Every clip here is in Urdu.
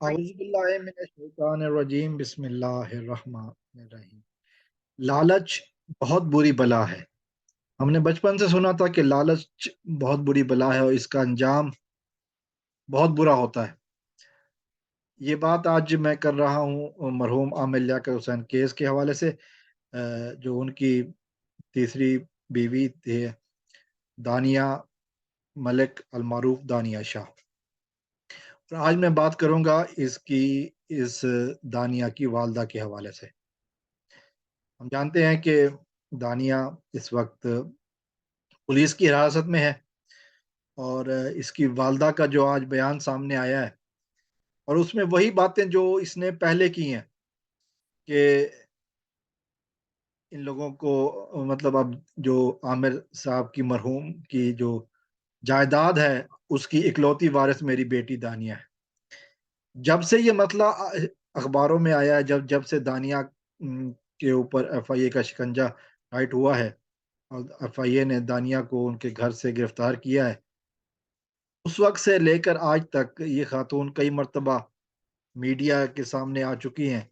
اعوذ باللہ من الشیطان الرجیم بسم اللہ الرحمن الرحیم۔ لالچ بہت بری بلا ہے۔ ہم نے بچپن سے سنا تھا کہ لالچ بہت بری بلا ہے اور اس کا انجام بہت برا ہوتا ہے۔ یہ بات آج میں کر رہا ہوں مرحوم عامر لیاقت حسین کیس کے حوالے سے، جو ان کی تیسری بیوی تھی دانیہ ملک المعروف دانیہ شاہ۔ اور آج میں بات کروں گا اس دانیہ کی والدہ کے حوالے سے۔ ہم جانتے ہیں کہ دانیہ اس وقت پولیس کی حراست میں ہے، اور اس کی والدہ کا جو آج بیان سامنے آیا ہے، اور اس میں وہی باتیں جو اس نے پہلے کی ہیں کہ ان لوگوں کو مطلب اب جو عامر صاحب کی مرحوم کی جو جائیداد ہے اس کی اکلوتی وارث میری بیٹی دانیہ ہے۔ جب سے یہ مسئلہ اخباروں میں آیا ہے، جب سے دانیہ کے اوپر ایف آئی اے کا شکنجہ ٹائٹ ہوا ہے اور ایف آئی اے نے دانیہ کو ان کے گھر سے گرفتار کیا ہے، اس وقت سے لے کر آج تک یہ خاتون کئی مرتبہ میڈیا کے سامنے آ چکی ہیں،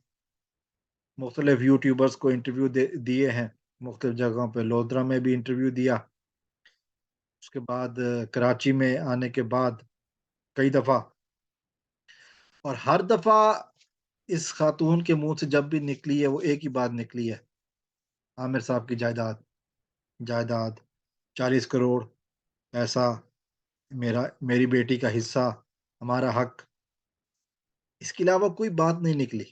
مختلف یوٹیوبرز کو انٹرویو دیے ہیں، مختلف جگہوں پہ لودرا میں بھی انٹرویو دیا، اس کے بعد کراچی میں آنے کے بعد کئی دفعہ، اور ہر دفعہ اس خاتون کے منہ سے جب بھی نکلی ہے وہ ایک ہی بات نکلی ہے: عامر صاحب کی جائیداد 40 کروڑ پیسہ، میری بیٹی کا حصہ، ہمارا حق۔ اس کے علاوہ کوئی بات نہیں نکلی۔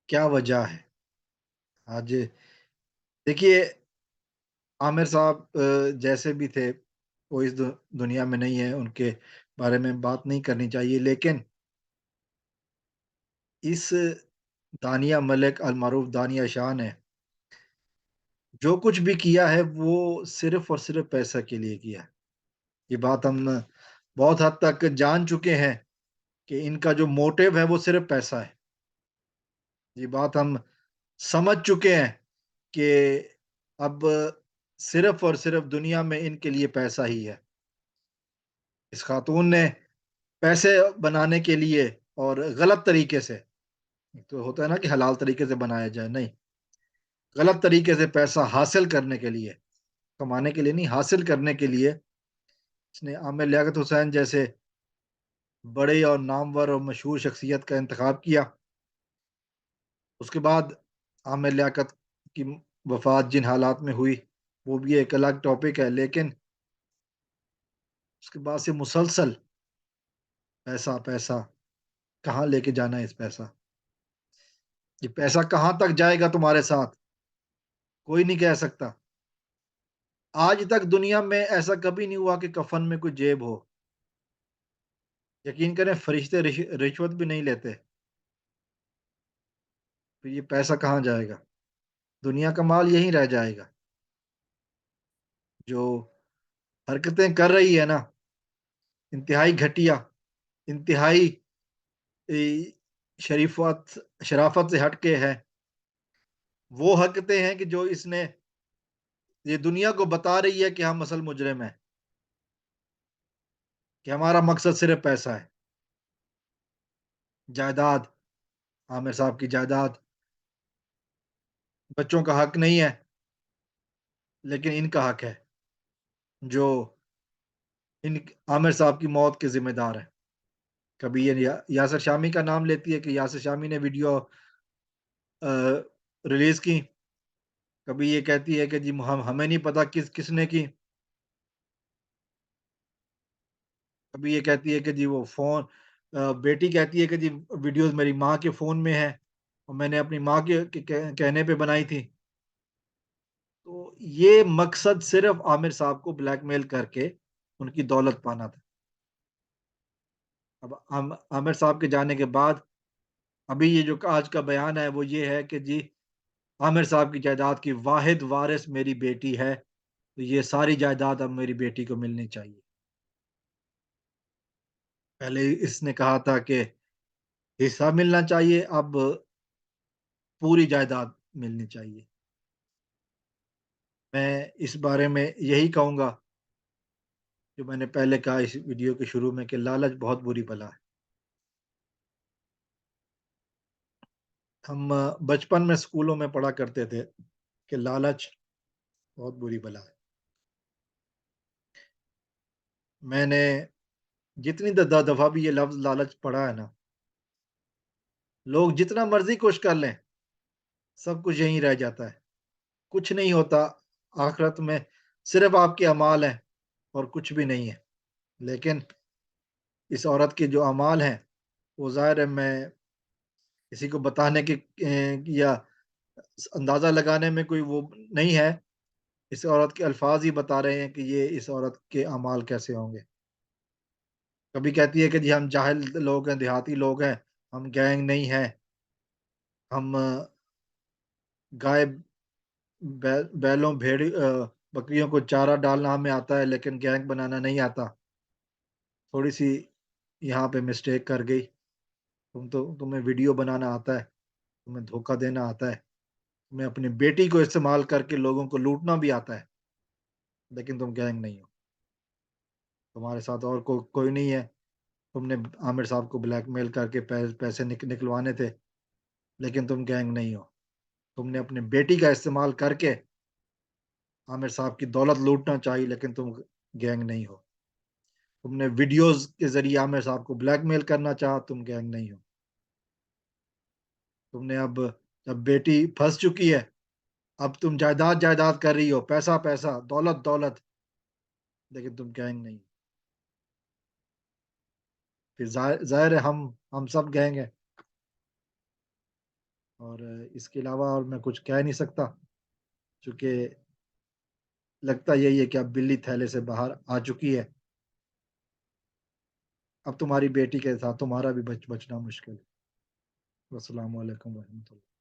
کیا وجہ ہے؟ آج دیکھیے، عامر صاحب جیسے بھی تھے وہ اس دنیا میں نہیں ہے، ان کے بارے میں بات نہیں کرنی چاہیے، لیکن اس دانیہ ملک المعروف دانیہ شاہ نے جو کچھ بھی کیا ہے وہ صرف اور صرف پیسہ کے لیے کیا ہے۔ یہ بات ہم بہت حد تک جان چکے ہیں کہ ان کا جو موٹیو ہے وہ صرف پیسہ ہے۔ یہ بات ہم سمجھ چکے ہیں کہ اب صرف اور صرف دنیا میں ان کے لیے پیسہ ہی ہے۔ اس خاتون نے پیسے بنانے کے لیے اور غلط طریقے سے، تو ہوتا ہے نا کہ حلال طریقے سے بنایا جائے، نہیں، غلط طریقے سے پیسہ حاصل کرنے کے لیے، کمانے کے لیے نہیں، حاصل کرنے کے لیے اس نے عامر لیاقت حسین جیسے بڑے اور نامور اور مشہور شخصیت کا انتخاب کیا۔ اس کے بعد عامر لیاقت کی وفات جن حالات میں ہوئی وہ بھی ایک الگ ٹاپک ہے، لیکن اس کے بعد سے مسلسل پیسہ پیسہ، کہاں لے کے جانا ہے اس پیسہ؟ یہ پیسہ کہاں تک جائے گا تمہارے ساتھ؟ کوئی نہیں کہہ سکتا۔ آج تک دنیا میں ایسا کبھی نہیں ہوا کہ کفن میں کوئی جیب ہو۔ یقین کریں فرشتے رشوت بھی نہیں لیتے، تو یہ پیسہ کہاں جائے گا؟ دنیا کا مال یہیں رہ جائے گا۔ جو حرکتیں کر رہی ہے نا، انتہائی گھٹیا، انتہائی شرافت سے ہٹ کے ہے، وہ حرکتیں ہیں کہ جو اس نے یہ دنیا کو بتا رہی ہے کہ ہم اصل مجرم ہیں، کہ ہمارا مقصد صرف پیسہ ہے۔ جائیداد، عامر صاحب کی جائیداد، بچوں کا حق نہیں ہے لیکن ان کا حق ہے، جو ان عامر صاحب کی موت کے ذمہ دار ہیں۔ کبھی یہ یاسر شامی کا نام لیتی ہے کہ یاسر شامی نے ویڈیو ریلیز کی، کبھی یہ کہتی ہے کہ جی ہمیں نہیں پتا کس نے کی، کبھی یہ کہتی ہے کہ جی وہ فون، بیٹی کہتی ہے کہ جی ویڈیوز میری ماں کے فون میں ہے اور میں نے اپنی ماں کے کہنے پہ بنائی تھی۔ تو یہ مقصد صرف عامر صاحب کو بلیک میل کر کے ان کی دولت پانا تھا۔ اب عامر صاحب کے جانے کے بعد ابھی یہ جو آج کا بیان ہے وہ یہ ہے کہ جی عامر صاحب کی جائیداد کی واحد وارث میری بیٹی ہے، تو یہ ساری جائیداد اب میری بیٹی کو ملنی چاہیے۔ پہلے اس نے کہا تھا کہ حصہ ملنا چاہیے، اب پوری جائیداد ملنی چاہیے۔ میں اس بارے میں یہی کہوں گا جو میں نے پہلے کہا اس ویڈیو کے شروع میں کہ لالچ بہت بری بلا ہے۔ ہم بچپن میں اسکولوں میں پڑھا کرتے تھے کہ لالچ بہت بری بلا ہے۔ میں نے جتنی دفعہ بھی یہ لفظ لالچ پڑھا ہے نا، لوگ جتنا مرضی کوشش کر لیں، سب کچھ یہیں رہ جاتا ہے۔ کچھ نہیں ہوتا آخرت میں، صرف آپ کے اعمال ہیں اور کچھ بھی نہیں ہے۔ لیکن اس عورت کے جو اعمال ہیں، وہ ظاہر ہے میں کسی کو بتانے کی یا اندازہ لگانے میں کوئی وہ نہیں ہے۔ اس عورت کے الفاظ ہی بتا رہے ہیں کہ یہ اس عورت کے اعمال کیسے ہوں گے۔ کبھی کہتی ہے کہ جی ہم جاہل لوگ ہیں، دیہاتی لوگ ہیں، ہم گینگ نہیں ہیں، ہم گائے بیلوں بکریوں کو چارہ ڈالنا ہمیں آتا ہے لیکن گینگ بنانا نہیں آتا۔ تھوڑی سی یہاں پہ مسٹیک کر گئی۔ تمہیں ویڈیو بنانا آتا ہے، تمہیں دھوکا دینا آتا ہے، تمہیں اپنی بیٹی کو استعمال کر کے لوگوں کو لوٹنا بھی آتا ہے، لیکن تم گینگ نہیں ہو۔ تمہارے ساتھ اور کوئی نہیں ہے۔ تم نے عامر صاحب کو بلیک میل کر کے پیسے نکلوانے تھے، لیکن تم گینگ نہیں ہو۔ تم نے اپنی بیٹی کا استعمال کر کے عامر صاحب کی دولت لوٹنا چاہی، لیکن تم گینگ نہیں ہو۔ تم نے ویڈیوز کے ذریعے عامر صاحب کو بلیک میل کرنا چاہا، تم گینگ نہیں ہو۔ تم نے اب جب بیٹی پھنس چکی ہے، اب تم جائیداد جائیداد کر رہی ہو، پیسہ پیسہ، دولت دولت، لیکن تم گینگ نہیں ہو۔ پھر ظاہر ہے ہم سب گینگ ہیں، اور اس کے علاوہ اور میں کچھ کہہ نہیں سکتا، چونکہ لگتا یہی ہے کہ اب بلی تھیلے سے باہر آ چکی ہے۔ اب تمہاری بیٹی کے ساتھ تمہارا بھی بچنا مشکل ہے۔ السلام علیکم ورحمۃ اللہ۔